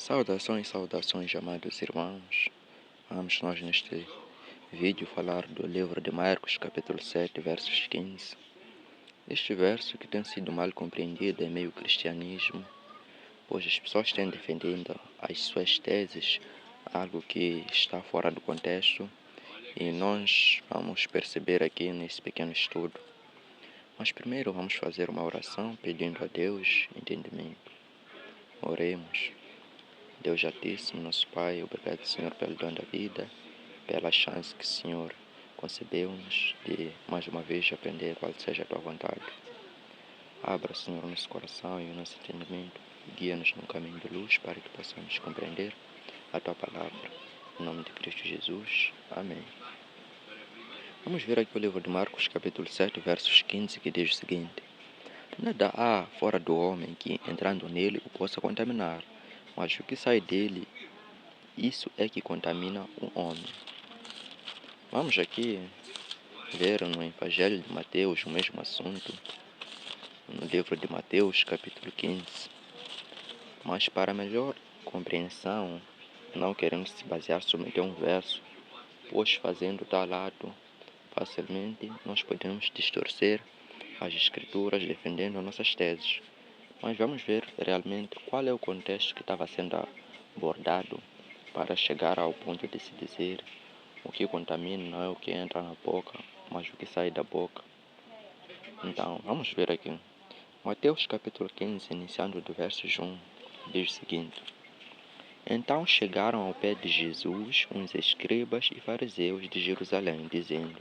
Saudações, amados irmãos. Vamos nós neste vídeo falar do livro de Marcos, capítulo 7, versos 15. Este verso que tem sido mal compreendido em meio cristianismo, pois as pessoas têm defendendo as suas teses, algo que está fora do contexto, e nós vamos perceber aqui nesse pequeno estudo. Mas primeiro vamos fazer uma oração pedindo a Deus entendimento. Oremos. Deus Altíssimo, nosso Pai, obrigado, Senhor, pelo dom da vida, pela chance que o Senhor concedeu-nos de, mais uma vez, aprender qual seja a Tua vontade. Abra, Senhor, o nosso coração e o nosso entendimento, guia-nos no caminho de luz para que possamos compreender a Tua palavra. Em nome de Cristo Jesus. Amém. Vamos ver aqui o livro de Marcos, capítulo 7, versos 15, que diz o seguinte: Nada há fora do homem que, entrando nele, o possa contaminar, mas o que sai dele, isso é que contamina o homem. Vamos aqui ver no Evangelho de Mateus o mesmo assunto, no livro de Mateus, capítulo 15. Mas para melhor compreensão, não queremos se basear somente em um verso, pois fazendo tal ato, facilmente nós podemos distorcer as escrituras defendendo nossas teses. Mas vamos ver realmente qual é o contexto que estava sendo abordado para chegar ao ponto de se dizer o que contamina não é o que entra na boca, mas o que sai da boca. Então, vamos ver aqui. Mateus capítulo 15, iniciando do verso 1, diz o seguinte: Então chegaram ao pé de Jesus uns escribas e fariseus de Jerusalém, dizendo: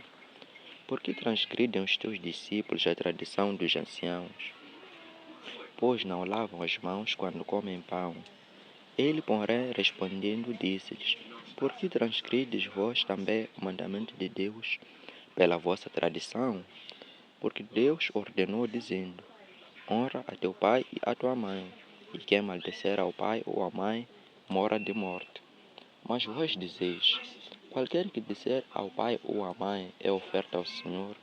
Por que transgridem os teus discípulos a tradição dos anciãos? Pois não lavam as mãos quando comem pão. Ele, porém, respondendo, disse-lhes: Por que transgrides vós também o mandamento de Deus pela vossa tradição? Porque Deus ordenou, dizendo: Honra a teu pai e a tua mãe, e quem maldizer ao pai ou à mãe, mora de morte. Mas vós dizeis: Qualquer que disser ao pai ou à mãe é oferta ao Senhor,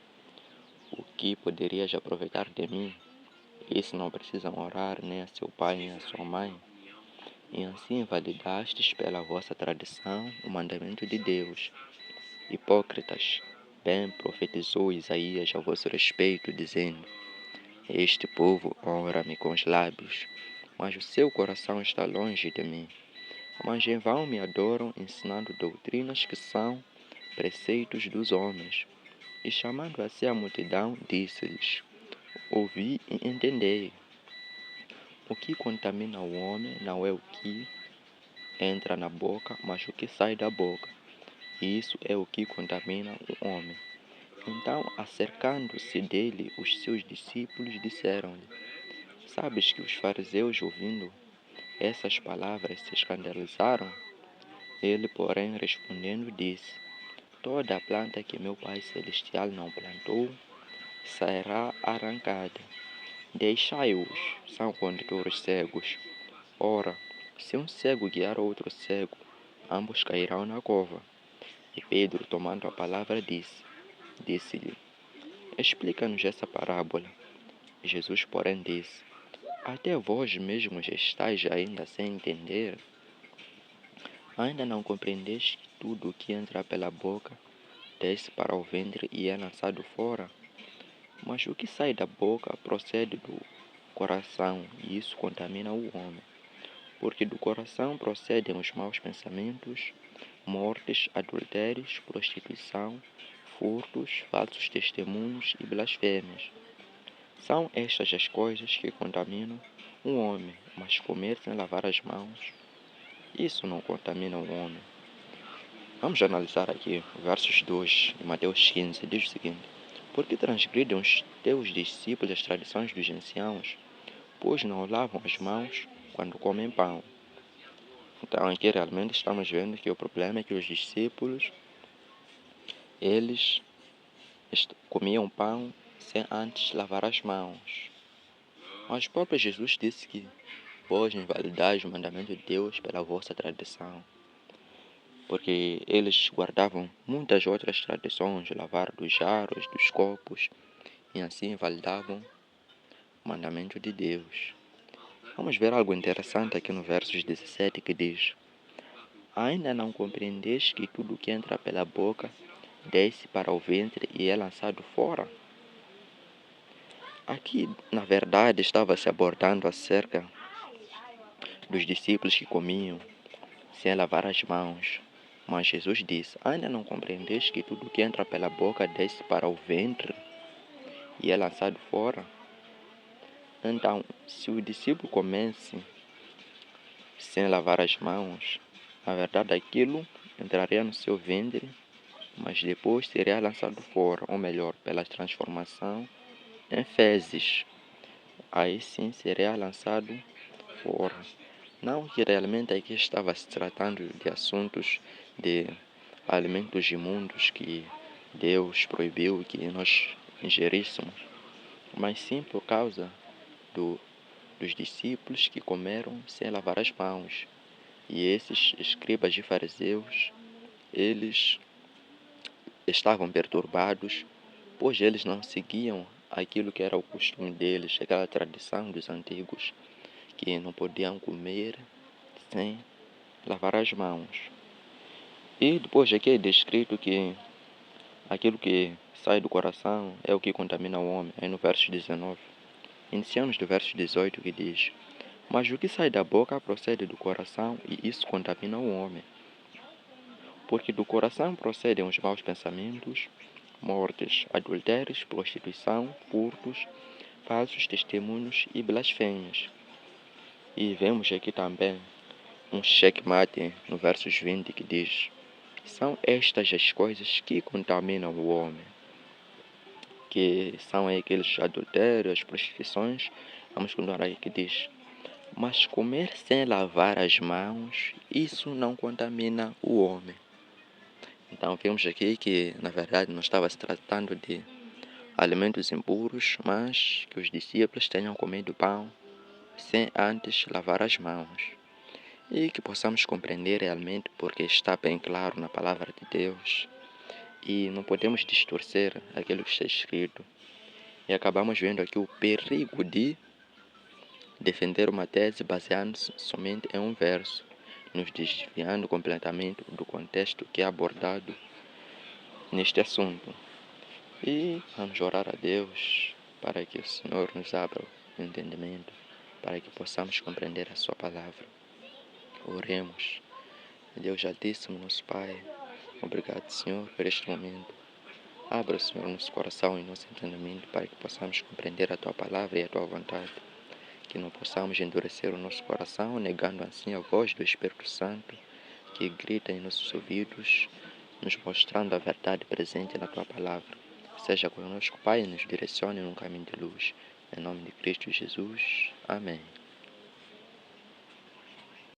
o que poderias aproveitar de mim? Isso não precisam orar nem a seu pai nem a sua mãe. E assim validastes pela vossa tradição o mandamento de Deus. Hipócritas, bem profetizou Isaías a vosso respeito, dizendo: Este povo honra-me com os lábios, mas o seu coração está longe de mim. Mas em vão me adoram, ensinando doutrinas que são preceitos dos homens. E chamando a si a multidão, disse-lhes: Ouvi e entendei. O que contamina o homem não é o que entra na boca, mas o que sai da boca. E isso é o que contamina o homem. Então, acercando-se dele, os seus discípulos disseram-lhe: Sabes que os fariseus, ouvindo essas palavras, se escandalizaram? Ele, porém, respondendo, disse: Toda a planta que meu Pai Celestial não plantou será arrancada. Deixai-os, são condutores cegos. Ora, se um cego guiar outro cego, ambos cairão na cova. E Pedro, tomando a palavra, disse-lhe: Explica-nos essa parábola. Jesus, porém, disse: Até vós mesmos estáis ainda sem entender? Ainda não compreendeis que tudo o que entra pela boca desce para o ventre e é lançado fora? Mas o que sai da boca procede do coração, e isso contamina o homem. Porque do coração procedem os maus pensamentos, mortes, adultérios, prostituição, furtos, falsos testemunhos e blasfêmias. São estas as coisas que contaminam o homem, mas comer sem lavar as mãos, isso não contamina o homem. Vamos analisar aqui versos 2 de Mateus 15, diz o seguinte: Por que transgridem os teus discípulos as tradições dos anciãos, pois não lavam as mãos quando comem pão? Então aqui realmente estamos vendo que o problema é que os discípulos, eles comiam pão sem antes lavar as mãos. Mas o próprio Jesus disse que vós invalidais o mandamento de Deus pela vossa tradição. Porque eles guardavam muitas outras tradições, lavar dos jarros, dos copos, e assim invalidavam o mandamento de Deus. Vamos ver algo interessante aqui no versos 17 que diz: ainda não compreendes que tudo que entra pela boca desce para o ventre e é lançado fora? Aqui, na verdade, estava se abordando acerca dos discípulos que comiam sem lavar as mãos. Mas Jesus disse: ainda não compreendes que tudo que entra pela boca desce para o ventre e é lançado fora? Então, se o discípulo comesse sem lavar as mãos, na verdade aquilo entraria no seu ventre, mas depois seria lançado fora, ou melhor, pela transformação em fezes. Aí sim seria lançado fora. Não que realmente aqui estava se tratando de assuntos de alimentos imundos que Deus proibiu que nós ingeríssemos, mas sim por causa dos discípulos que comeram sem lavar as mãos. E esses escribas e fariseus, eles estavam perturbados, pois eles não seguiam aquilo que era o costume deles, aquela tradição dos antigos, que não podiam comer sem lavar as mãos. E depois aqui é descrito que aquilo que sai do coração é o que contamina o homem, aí no verso 19. Iniciamos do verso 18 que diz: mas o que sai da boca procede do coração e isso contamina o homem. Porque do coração procedem os maus pensamentos, mortes, adultérios, prostituição, furtos, falsos testemunhos e blasfêmias. E vemos aqui também um checkmate no versos 20 que diz: são estas as coisas que contaminam o homem, que são aqueles adultérios, as prostituições. Vamos continuar aí que diz: mas comer sem lavar as mãos, isso não contamina o homem. Então vemos aqui que na verdade não estava se tratando de alimentos impuros, mas que os discípulos tenham comido pão sem antes lavar as mãos. E que possamos compreender realmente, porque está bem claro na palavra de Deus. E não podemos distorcer aquilo que está escrito. E acabamos vendo aqui o perigo de defender uma tese baseando-se somente em um verso, nos desviando completamente do contexto que é abordado neste assunto. E vamos orar a Deus para que o Senhor nos abra o entendimento, para que possamos compreender a sua palavra. Oremos. Deus Altíssimo, nosso Pai, obrigado, Senhor, por este momento. Abra, Senhor, nosso coração e nosso entendimento para que possamos compreender a Tua palavra e a Tua vontade. Que não possamos endurecer o nosso coração, negando assim a voz do Espírito Santo, que grita em nossos ouvidos, nos mostrando a verdade presente na Tua palavra. Seja conosco, Pai, e nos direcione num caminho de luz. Em nome de Cristo Jesus. Amém.